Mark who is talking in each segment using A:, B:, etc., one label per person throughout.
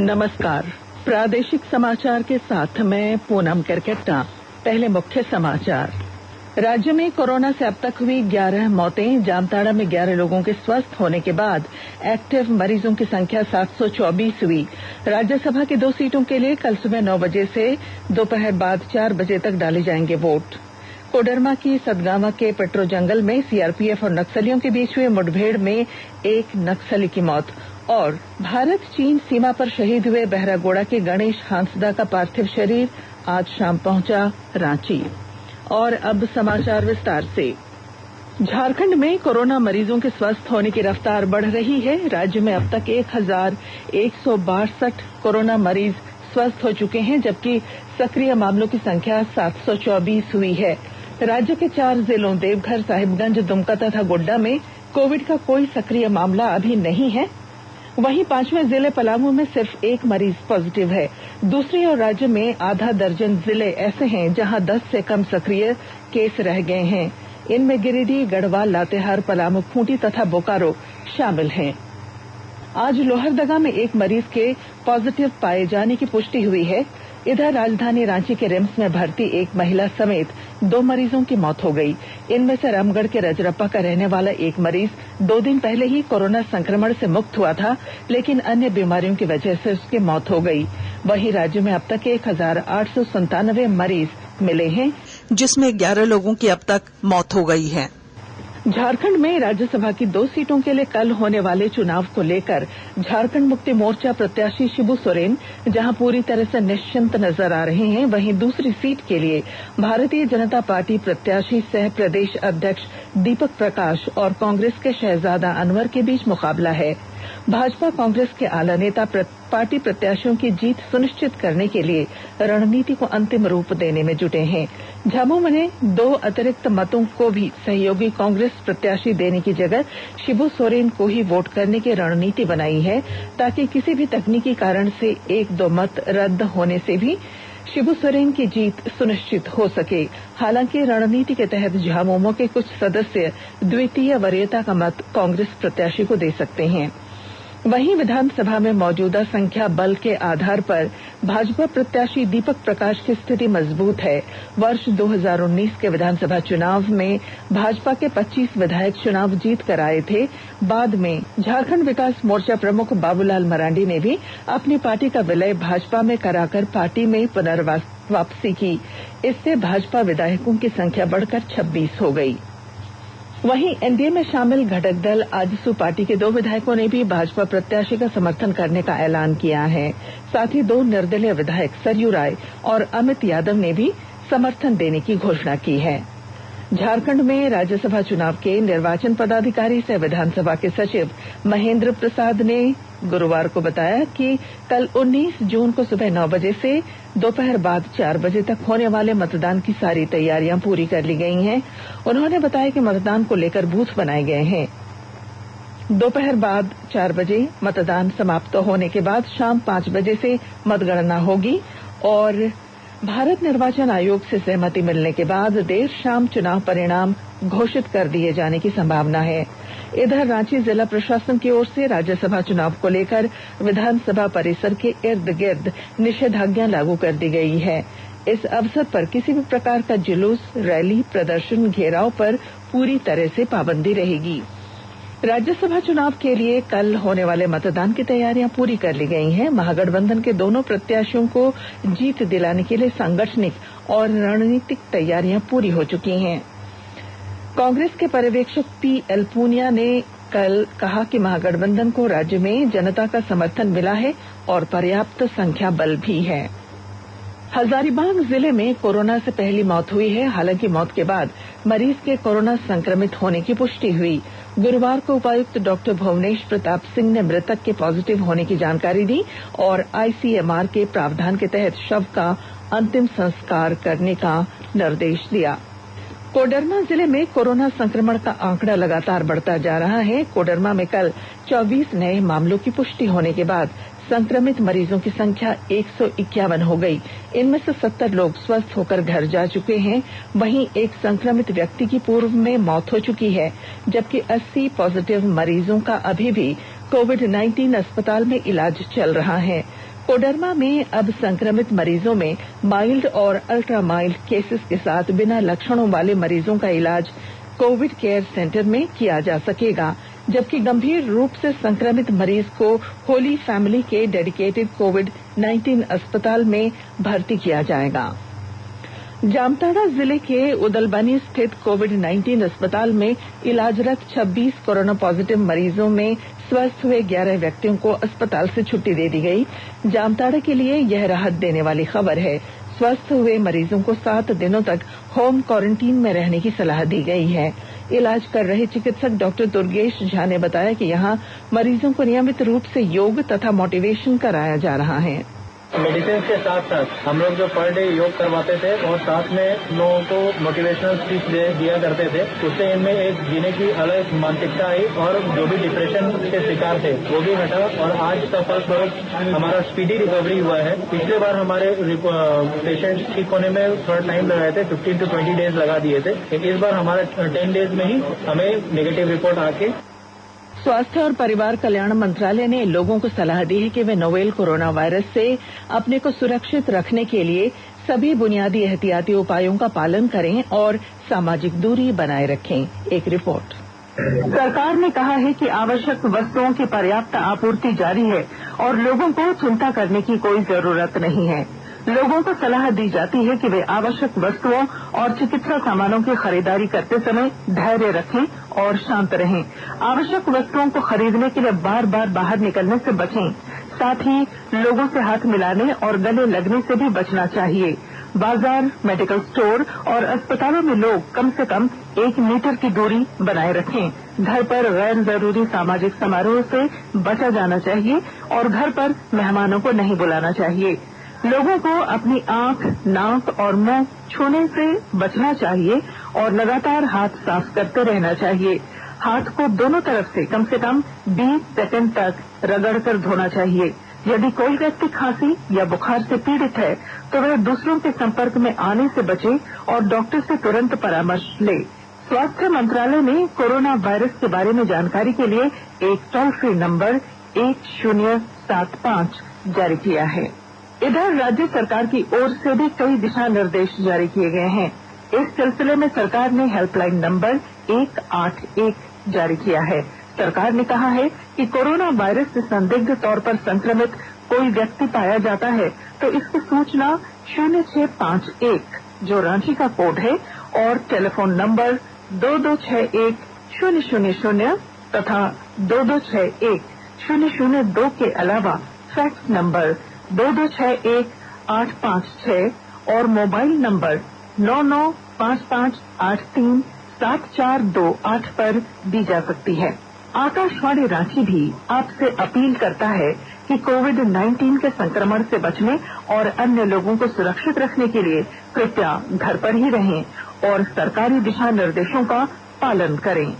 A: नमस्कार। प्रादेशिक समाचार के साथ मैं पूनम करकेट्टा। पहले मुख्य समाचार। राज्य में कोरोना से अब तक हुई 11 मौतें। जामताड़ा में 11 लोगों के स्वस्थ होने के बाद एक्टिव मरीजों की संख्या 724 हुई। राज्यसभा की 2 सीटों के लिए कल सुबह 9 बजे से दोपहर बाद 4 बजे तक डाले जाएंगे वोट। कोडरमा की सतगावा के पेट्रो जंगल में सीआरपीएफ और नक्सलियों के बीच हुए मुठभेड़ में एक नक्सली की मौत। और भारत चीन सीमा पर शहीद हुए बहरागोड़ा के गणेश हांसदा का पार्थिव शरीर आज शाम पहुंचा रांची। और अब समाचार विस्तार से। झारखंड में कोरोना मरीजों के स्वस्थ होने की रफ्तार बढ़ रही है। राज्य में अब तक 1162 कोरोना मरीज स्वस्थ हो चुके हैं, जबकि सक्रिय मामलों की संख्या 724 हुई है। राज्य के 4 जिलों देवघर, साहिबगंज, दुमका तथा गोड्डा में कोविड का कोई सक्रिय मामला अभी नहीं है। वहीं 5वें जिले पलामू में सिर्फ 1 मरीज पॉजिटिव है। दूसरी ओर राज्य में आधा दर्जन जिले ऐसे हैं जहां 10 से कम सक्रिय केस रह गए हैं। इनमें गिरिडीह, गढ़वा, लातेहार, पलामू, खूंटी तथा बोकारो शामिल हैं। आज लोहरदगा में 1 मरीज के पॉजिटिव पाए जाने की पुष्टि हुई है। इधर राजधानी रांची के रिम्स में भर्ती 1 महिला समेत 2 मरीजों की मौत हो गई। इनमें से रामगढ़ के रजरप्पा का रहने वाला 1 मरीज 2 दिन पहले ही कोरोना संक्रमण से मुक्त हुआ था, लेकिन अन्य बीमारियों की वजह से उसकी मौत हो गई। वहीं राज्य में अब तक 1897 मरीज मिले हैं, जिसमें 11 लोगों की अब तक मौत हो गई है। झारखंड में राज्यसभा की 2 सीटों के लिए कल होने वाले चुनाव को लेकर झारखंड मुक्ति मोर्चा प्रत्याशी शिबू सोरेन जहां पूरी तरह से निश्चिंत नजर आ रहे हैं, वहीं दूसरी सीट के लिए भारतीय जनता पार्टी प्रत्याशी सह प्रदेश अध्यक्ष दीपक प्रकाश और कांग्रेस के शहजादा अनवर के बीच मुकाबला है। भाजपा कांग्रेस के आला नेता पार्टी प्रत्याशियों की जीत सुनिश्चित करने के लिए रणनीति को अंतिम रूप देने में जुटे हैं। झामुमो ने 2 अतिरिक्त मतों को भी सहयोगी कांग्रेस प्रत्याशी देने की जगह शिबू सोरेन को ही वोट करने की रणनीति बनाई है, ताकि किसी भी तकनीकी कारण से 1-2 मत रद्द होने से भी शिबू सोरेन की जीत सुनिश्चित हो सके। हालांकि रणनीति के तहत झामुमो के कुछ सदस्य द्वितीय वरीयता का मत कांग्रेस प्रत्याशी को दे सकते हैं। वहीं विधानसभा में मौजूदा संख्या बल के आधार पर भाजपा प्रत्याशी दीपक प्रकाश की स्थिति मजबूत है। वर्ष 2019 के विधानसभा चुनाव में भाजपा के 25 विधायक चुनाव जीत कर आए थे। बाद में झारखंड विकास मोर्चा प्रमुख बाबूलाल मरांडी ने भी अपनी पार्टी का विलय भाजपा में कराकर पार्टी में पुनर्वापसी की। इससे भाजपा विधायकों की संख्या बढ़कर 26 हो गई। वहीं एनडीए में शामिल घटक दल आजसू पार्टी के 2 विधायकों ने भी भाजपा प्रत्याशी का समर्थन करने का ऐलान किया है। साथ ही 2 निर्दलीय विधायक सरयू राय और अमित यादव ने भी समर्थन देने की घोषणा की है। झारखंड में राज्यसभा चुनाव के निर्वाचन पदाधिकारी सह विधानसभा के सचिव महेंद्र प्रसाद ने गुरुवार को बताया कि कल 19 जून को सुबह 9 बजे से दोपहर बाद 4 बजे तक होने वाले मतदान की सारी तैयारियां पूरी कर ली गई हैं। उन्होंने बताया कि मतदान को लेकर बूथ बनाए गए हैं। दोपहर बाद 4 बजे मतदान समाप्त होने के बाद शाम 5 बजे से मतगणना होगी और भारत निर्वाचन आयोग से सहमति मिलने के बाद देर शाम चुनाव परिणाम घोषित कर दिए जाने की संभावना है। इधर रांची जिला प्रशासन की ओर से राज्यसभा चुनाव को लेकर विधानसभा परिसर के इर्द गिर्द निषेधाज्ञा लागू कर दी गई है। इस अवसर पर किसी भी प्रकार का जुलूस, रैली, प्रदर्शन, घेराव पर पूरी तरह से पाबंदी रहेगी। राज्यसभा चुनाव के लिए कल होने वाले मतदान की तैयारियां पूरी कर ली गई हैं। महागठबंधन के दोनों प्रत्याशियों को जीत दिलाने के लिए सांगठनिक और रणनीतिक तैयारियां पूरी हो चुकी हैं। कांग्रेस के पर्यवेक्षक पीएल पूनिया ने कल कहा कि महागठबंधन को राज्य में जनता का समर्थन मिला है और पर्याप्त संख्या बल भी है। हजारीबाग जिले में कोरोना से पहली मौत हुई है। हालांकि मौत के बाद मरीज के कोरोना संक्रमित होने की पुष्टि हुई। गुरुवार को उपायुक्त डॉक्टर भुवनेश प्रताप सिंह ने मृतक के पॉजिटिव होने की जानकारी दी और आईसीएमआर के प्रावधान के तहत शव का अंतिम संस्कार करने का निर्देश दिया। कोडरमा जिले में कोरोना संक्रमण का आंकड़ा लगातार बढ़ता जा रहा है। कोडरमा में कल 24 नए मामलों की पुष्टि होने के बाद संक्रमित मरीजों की संख्या 151 हो गई। इनमें से 70 लोग स्वस्थ होकर घर जा चुके हैं। वहीं एक संक्रमित व्यक्ति की पूर्व में मौत हो चुकी है, जबकि 80 पॉजिटिव मरीजों का अभी भी कोविड-19 अस्पताल में इलाज चल रहा है। कोडरमा में अब संक्रमित मरीजों में माइल्ड और अल्ट्रा माइल्ड केसेस के साथ बिना लक्षणों वाले मरीजों का इलाज कोविड केयर सेंटर में किया जा सकेगा, जबकि गंभीर रूप से संक्रमित मरीज को होली फैमिली के डेडिकेटेड कोविड-19 अस्पताल में भर्ती किया जाएगा। जामताड़ा जिले के उदलबनी स्थित कोविड-19 अस्पताल में इलाजरत 26 कोरोना पॉजिटिव मरीजों में स्वस्थ हुए 11 व्यक्तियों को अस्पताल से छुट्टी दे दी गई। जामताड़ा के लिए यह राहत देने वाली खबर है। स्वस्थ हुए मरीजों को 7 दिनों तक होम क्वारंटीन में रहने की सलाह दी गई है। इलाज कर रहे चिकित्सक डॉक्टर दुर्गेश झा ने बताया कि यहाँ मरीजों को नियमित रूप से योग तथा मोटिवेशन कराया जा रहा है।
B: मेडिसिन के साथ साथ हम लोग जो पर डे योग करवाते थे और साथ में लोगों को मोटिवेशनल स्पीच दिया करते थे, उससे इनमें एक जीने की अलग मानसिकता आई और जो भी डिप्रेशन के शिकार थे वो भी हटा और आज का फर्स्ट डोज हमारा स्पीडी रिकवरी हुआ है। पिछले बार हमारे पेशेंट ठीक होने में थोड़ा टाइम लगाए थे, 15 to 20 डेज लगा दिए थे, लेकिन इस बार हमारा 10 डेज में ही हमें नेगेटिव रिपोर्ट आके।
A: स्वास्थ्य और परिवार कल्याण मंत्रालय ने लोगों को सलाह दी है कि वे नोवेल कोरोना वायरस से अपने को सुरक्षित रखने के लिए सभी बुनियादी एहतियाती उपायों का पालन करें और सामाजिक दूरी बनाए रखें। एक रिपोर्ट। सरकार ने कहा है कि आवश्यक वस्तुओं की पर्याप्त आपूर्ति जारी है और लोगों को चिंता करने की कोई जरूरत नहीं है। लोगों को सलाह दी जाती है कि वे आवश्यक वस्तुओं और चिकित्सा सामानों की खरीदारी करते समय धैर्य रखें और शांत रहें। आवश्यक वस्तुओं को खरीदने के लिए बार बार बाहर निकलने से बचें। साथ ही लोगों से हाथ मिलाने और गले लगने से भी बचना चाहिए। बाजार, मेडिकल स्टोर और अस्पतालों में लोग कम से कम 1 मीटर की दूरी बनाए रखें। घर पर गैर जरूरी सामाजिक समारोह से बचा जाना चाहिए और घर पर मेहमानों को नहीं बुलाना चाहिए। लोगों को अपनी आंख, नाक और मुंह छूने से बचना चाहिए और लगातार हाथ साफ करते रहना चाहिए। हाथ को दोनों तरफ से कम 20 सेकंड तक रगड़कर धोना चाहिए। यदि कोई व्यक्ति खांसी या बुखार से पीड़ित है तो वह दूसरों के संपर्क में आने से बचे और डॉक्टर से तुरंत परामर्श ले। स्वास्थ्य मंत्रालय ने कोरोना वायरस के बारे में जानकारी के लिए एक टोल फ्री नंबर 1075 जारी किया है। इधर राज्य सरकार की ओर से भी कई दिशा निर्देश जारी किए गए हैं। इस सिलसिले में सरकार ने हेल्पलाइन नंबर 181 जारी किया है। सरकार ने कहा है कि कोरोना वायरस से संदिग्ध तौर पर संक्रमित कोई व्यक्ति पाया जाता है तो इसकी सूचना 0651 जो रांची का कोड है और टेलीफोन नंबर 2261-000 तथा 2261-002 के अलावा फैक्स नंबर 2261-856 और मोबाइल नंबर 9955837428 पर दी जा सकती है। आकाशवाणी रांची भी आपसे अपील करता है कि कोविड-19 के संक्रमण से बचने और अन्य लोगों को सुरक्षित रखने के लिए कृपया घर पर ही रहें और सरकारी दिशा निर्देशों का पालन करें।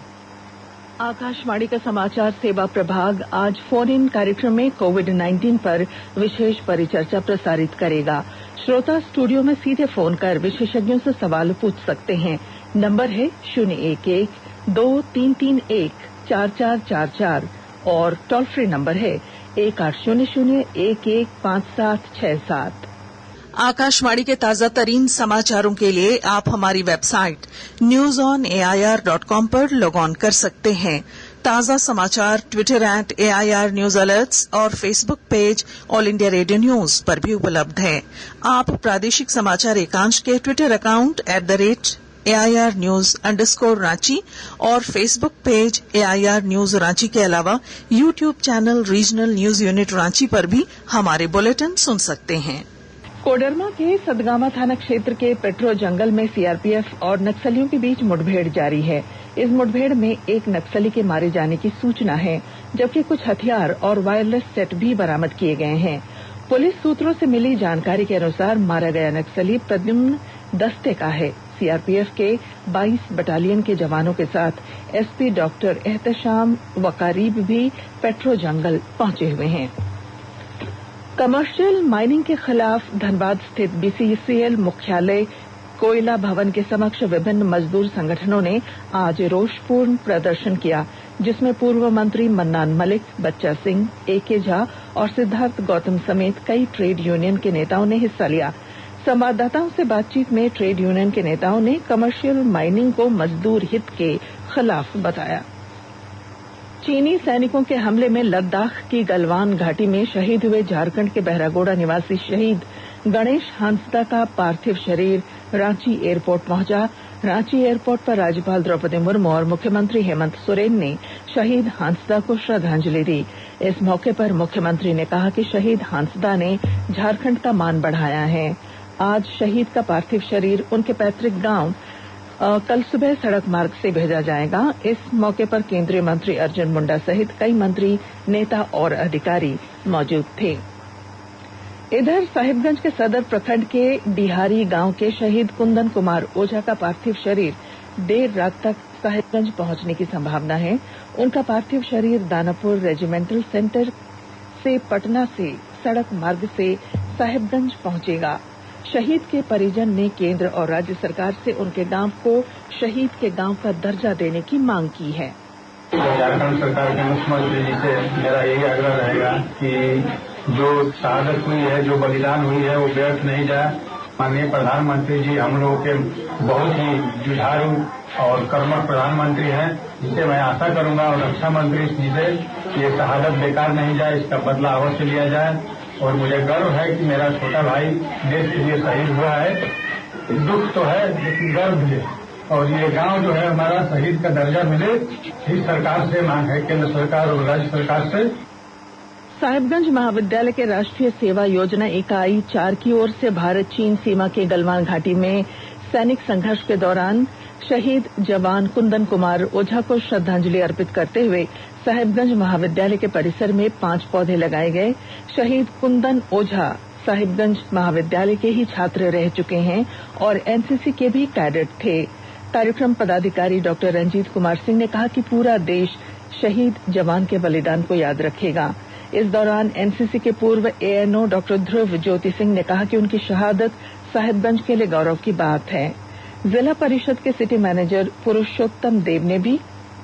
A: आकाशवाणी का समाचार सेवा प्रभाग आज फोन इन कार्यक्रम में कोविड-19 पर विशेष परिचर्चा प्रसारित करेगा। श्रोता स्टूडियो में सीधे फोन कर विशेषज्ञों से सवाल पूछ सकते हैं। नंबर है 011-2331-4444 और टोल फ्री नंबर है 1800-115767।
C: आकाशवाणी के ताजा तरीन समाचारों के लिए आप हमारी वेबसाइट newsonair.com पर लॉग ऑन कर सकते हैं। ताजा समाचार ट्विटर @AIR न्यूज अलर्ट्स और Facebook page all India radio news पर भी उपलब्ध है। आप प्रादेशिक समाचार एकांश के ट्विटर अकाउंट @AIR News _ और Facebook page AIR news Ranchi के अलावा YouTube channel regional news unit Ranchi पर भी हमारे बुलेटिन सुन सकते हैं।
A: कोडरमा के सदगामा थाना क्षेत्र के पेट्रो जंगल में सीआरपीएफ और नक्सलियों के बीच मुठभेड़ जारी है। इस मुठभेड़ में एक नक्सली के मारे जाने की सूचना है, जबकि कुछ हथियार और वायरलेस सेट भी बरामद किए गए हैं। पुलिस सूत्रों से मिली जानकारी के अनुसार मारा गया नक्सली प्रद्युम्न दस्ते का है। सीआरपीएफ के 22 बटालियन के जवानों के साथ एसपी डॉक्टर एहतशाम वकारीब भी पेट्रो जंगल पहुंचे हुए हैं। कमर्शियल माइनिंग के खिलाफ धनबाद स्थित बीसीसीएल मुख्यालय कोयला भवन के समक्ष विभिन्न मजदूर संगठनों ने आज रोषपूर्ण प्रदर्शन किया। जिसमें पूर्व मंत्री मन्नान मलिक, बच्चा सिंह, AK झा और सिद्धार्थ गौतम समेत कई ट्रेड यूनियन के नेताओं ने हिस्सा लिया। संवाददाताओं से बातचीत में ट्रेड यूनियन के नेताओं ने कमर्शियल माइनिंग को मजदूर हित के खिलाफ बताया। चीनी सैनिकों के हमले में लद्दाख की गलवान घाटी में शहीद हुए झारखंड के बहरागोड़ा निवासी शहीद गणेश हांसदा का पार्थिव शरीर रांची एयरपोर्ट पहुंचा। रांची एयरपोर्ट पर राज्यपाल द्रौपदी मुर्मू और मुख्यमंत्री हेमंत सोरेन ने शहीद हांसदा को श्रद्धांजलि दी। इस मौके पर मुख्यमंत्री ने कहा कि शहीद हांसदा ने झारखंड का मान बढ़ाया है। आज शहीद का पार्थिव शरीर उनके पैतृक गांव कल सुबह सड़क मार्ग से भेजा जाएगा। इस मौके पर केंद्रीय मंत्री अर्जुन मुंडा सहित कई मंत्री, नेता और अधिकारी मौजूद थे। इधर साहिबगंज के सदर प्रखंड के डिहारी गांव के शहीद कुंदन कुमार ओझा का पार्थिव शरीर देर रात तक साहिबगंज पहुंचने की संभावना है। उनका पार्थिव शरीर दानापुर रेजिमेंटल सेंटर से पटना से सड़क मार्ग से साहिबगंज पहुंचेगा। शहीद के परिजन ने केंद्र और राज्य सरकार से उनके गांव को शहीद के गांव का दर्जा देने की मांग की है।
B: झारखंड सरकार के मुख्यमंत्री जी से मेरा यही आग्रह रहेगा कि जो शहादत हुई है, जो बलिदान हुई है, वो व्यर्थ नहीं जाए। माननीय प्रधानमंत्री जी हम लोगों के बहुत ही जुझारू और कर्मठ प्रधानमंत्री हैं, जिसे मैं आशा करूंगा और रक्षा मंत्री जी से ये शहादत बेकार नहीं जाए, इसका बदला अवश्य लिया जाए। और मुझे गर्व है कि मेरा छोटा भाई देश के लिए शहीद हुआ है। दुख तो है लेकिन गर्व भी है। और ये गांव जो है हमारा शहीद का दर्जा मिले, इस सरकार से मांग है, केंद्र सरकार और राज्य सरकार से।
A: साहिबगंज महाविद्यालय के राष्ट्रीय सेवा योजना इकाई 4 की ओर से भारत चीन सीमा के गलवान घाटी में सैनिक संघर्ष के दौरान शहीद जवान कुंदन कुमार ओझा को श्रद्धांजलि अर्पित करते हुए साहिबगंज महाविद्यालय के परिसर में 5 पौधे लगाए गए। शहीद कुंदन ओझा साहिबगंज महाविद्यालय के ही छात्र रह चुके हैं और NCC के भी कैडेट थे। कार्यक्रम पदाधिकारी डॉ रंजीत कुमार सिंह ने कहा कि पूरा देश शहीद जवान के बलिदान को याद रखेगा। इस दौरान NCC के पूर्व ANO डॉ ध्रुव ज्योति सिंह ने कहा कि उनकी शहादत साहिबगंज के लिए गौरव की बात है। जिला परिषद के सिटी मैनेजर पुरुषोत्तम देव ने भी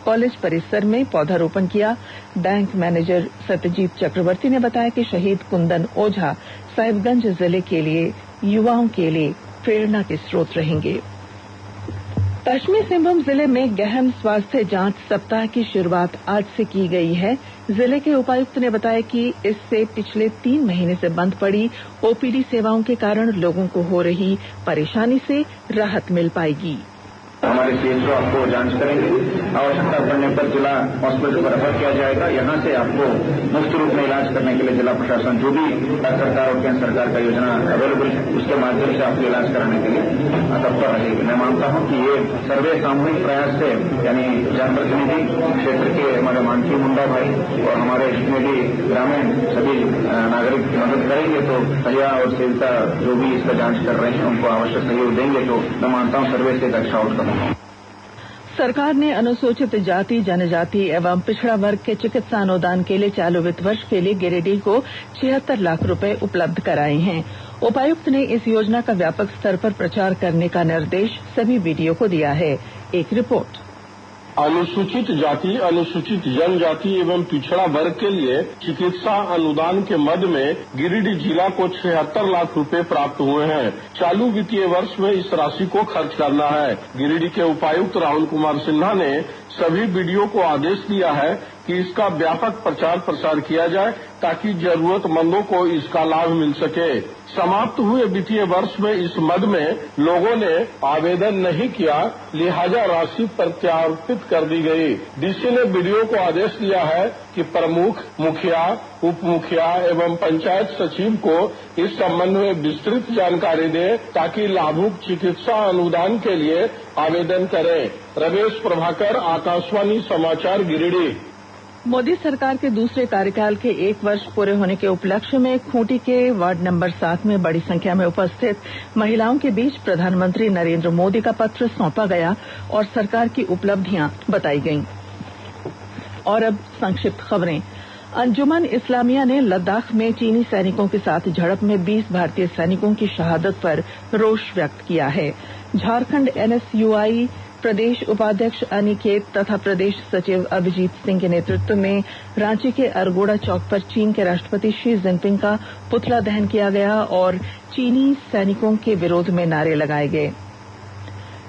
A: कॉलेज परिसर में पौधारोपण किया। बैंक मैनेजर सत्यजीत चक्रवर्ती ने बताया कि शहीद कुंदन ओझा साहिबगंज जिले के लिए युवाओं के लिए प्रेरणा के स्रोत रहेंगे। पश्चिमी सिंहभूम जिले में गहन स्वास्थ्य जांच सप्ताह की शुरुआत आज से की गई है। जिले के उपायुक्त ने बताया कि इससे पिछले 3 महीने से बंद पड़ी OPD सेवाओं के कारण लोगों को हो रही परेशानी से राहत मिल पाएगी।
D: हमारे CHO आपको जांच करेंगे, आवश्यकता पड़ने पर जिला हॉस्पिटल पर रेफर किया जाएगा। यहाँ से आपको मुफ्त रूप में इलाज करने के लिए जिला प्रशासन जो भी सरकार और केंद्र सरकार का योजना अवेलेबल है उसके माध्यम से आपको इलाज कराने के लिए तत्पर रहेगी। मैं मानता हूँ कि ये सर्वे सामूहिक प्रयास से यानी जनप्रतिनिधि क्षेत्र के हमारे मानसी मुंडा भाई और हमारे जितने भी ग्रामीण सभी नागरिक की मदद करेंगे तो सहिया और सेविका जो भी इसका जांच कर रहे हैं उनको आवश्यक सहयोग देंगे तो मैं मानता हूँ सर्वे से एक अच्छा आउटकम।
A: सरकार ने अनुसूचित जाति, जनजाति एवं पिछड़ा वर्ग के चिकित्सा अनुदान के लिए चालू वित्त वर्ष के लिए गिरिडीह को 76 लाख रुपए उपलब्ध कराए हैं। उपायुक्त ने इस योजना का व्यापक स्तर पर प्रचार करने का निर्देश सभी BDO को दिया है। एक रिपोर्ट।
E: अनुसूचित जाति, अनुसूचित जनजाति एवं पिछड़ा वर्ग के लिए चिकित्सा अनुदान के मद में गिरिडीह जिला को 76 लाख रुपए प्राप्त हुए हैं। चालू वित्तीय वर्ष में इस राशि को खर्च करना है। गिरिडीह के उपायुक्त राहुल कुमार सिन्हा ने सभी BDO को आदेश दिया है कि इसका व्यापक प्रचार प्रसार किया जाए ताकि जरूरतमंदों को इसका लाभ मिल सके। समाप्त हुए वित्तीय वर्ष में इस मद में लोगों ने आवेदन नहीं किया, लिहाजा राशि प्रत्यार्पित कर दी गई। DC ने BDO को आदेश दिया है कि प्रमुख, मुखिया, उप मुखिया एवं पंचायत सचिव को इस संबंध में विस्तृत जानकारी दें ताकि लाभुक चिकित्सा अनुदान के लिए आवेदन करें। रमेश प्रभाकर, आकाशवाणी समाचार, गिरिडीह।
A: मोदी सरकार के दूसरे कार्यकाल के 1 वर्ष पूरे होने के उपलक्ष्य में खूंटी के वार्ड नंबर 7 में बड़ी संख्या में उपस्थित महिलाओं के बीच प्रधानमंत्री नरेंद्र मोदी का पत्र सौंपा गया और सरकार की उपलब्धियां बताई गईं। और अब संक्षिप्त खबरें। अंजुमन इस्लामिया ने लद्दाख में चीनी सैनिकों के साथ झड़प में 20 भारतीय सैनिकों की शहादत पर रोष व्यक्त किया है। झारखंड NSUI प्रदेश उपाध्यक्ष अनिकेत तथा प्रदेश सचिव अभिजीत सिंह के नेतृत्व में रांची के अरगोड़ा चौक पर चीन के राष्ट्रपति शी जिनपिंग का पुतला दहन किया गया और चीनी सैनिकों के विरोध में नारे लगाए गए।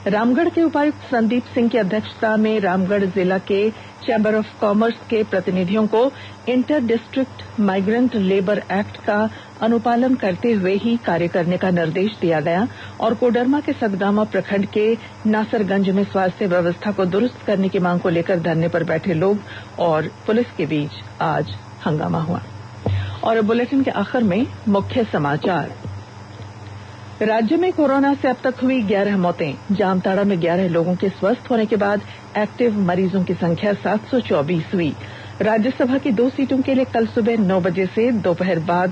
A: रामगढ़ के उपायुक्त संदीप सिंह की अध्यक्षता में रामगढ़ जिला के चैंबर ऑफ कॉमर्स के प्रतिनिधियों को inter district migrant labour act का अनुपालन करते हुए ही कार्य करने का निर्देश दिया गया और कोडरमा के सतगामा प्रखंड के नासरगंज में स्वास्थ्य व्यवस्था को दुरुस्त करने की मांग को लेकर धरने पर बैठे लोग और पुलिस के बीच आज हंगामा हुआ। और बुलेटिन के आखिर में मुख्य समाचार। राज्य में कोरोना से अब तक हुई 11 मौतें। जामताड़ा में 11 लोगों के स्वस्थ होने के बाद एक्टिव मरीजों की संख्या 724 हुई। राज्यसभा की 2 सीटों के लिए कल सुबह 9 बजे से दोपहर बाद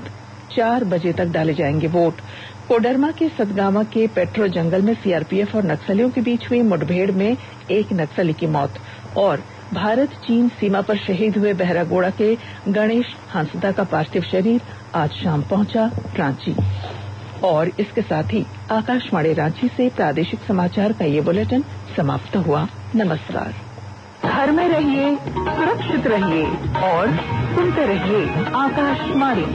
A: 4 बजे तक डाले जाएंगे वोट। कोडरमा के सतगामा के पेट्रो जंगल में सीआरपीएफ और नक्सलियों के बीच हुई मुठभेड़ में एक नक्सली की मौत। और भारत चीन सीमा पर शहीद हुए बहरागोड़ा के गणेश हांसदा का पार्थिव शरीर आज शाम पहुंचा रांची। और इसके साथ ही आकाशवाणी रांची से प्रादेशिक समाचार का ये बुलेटिन समाप्त हुआ। नमस्कार। घर में रहिए, सुरक्षित रहिए और सुनते रहिए आकाशवाणी।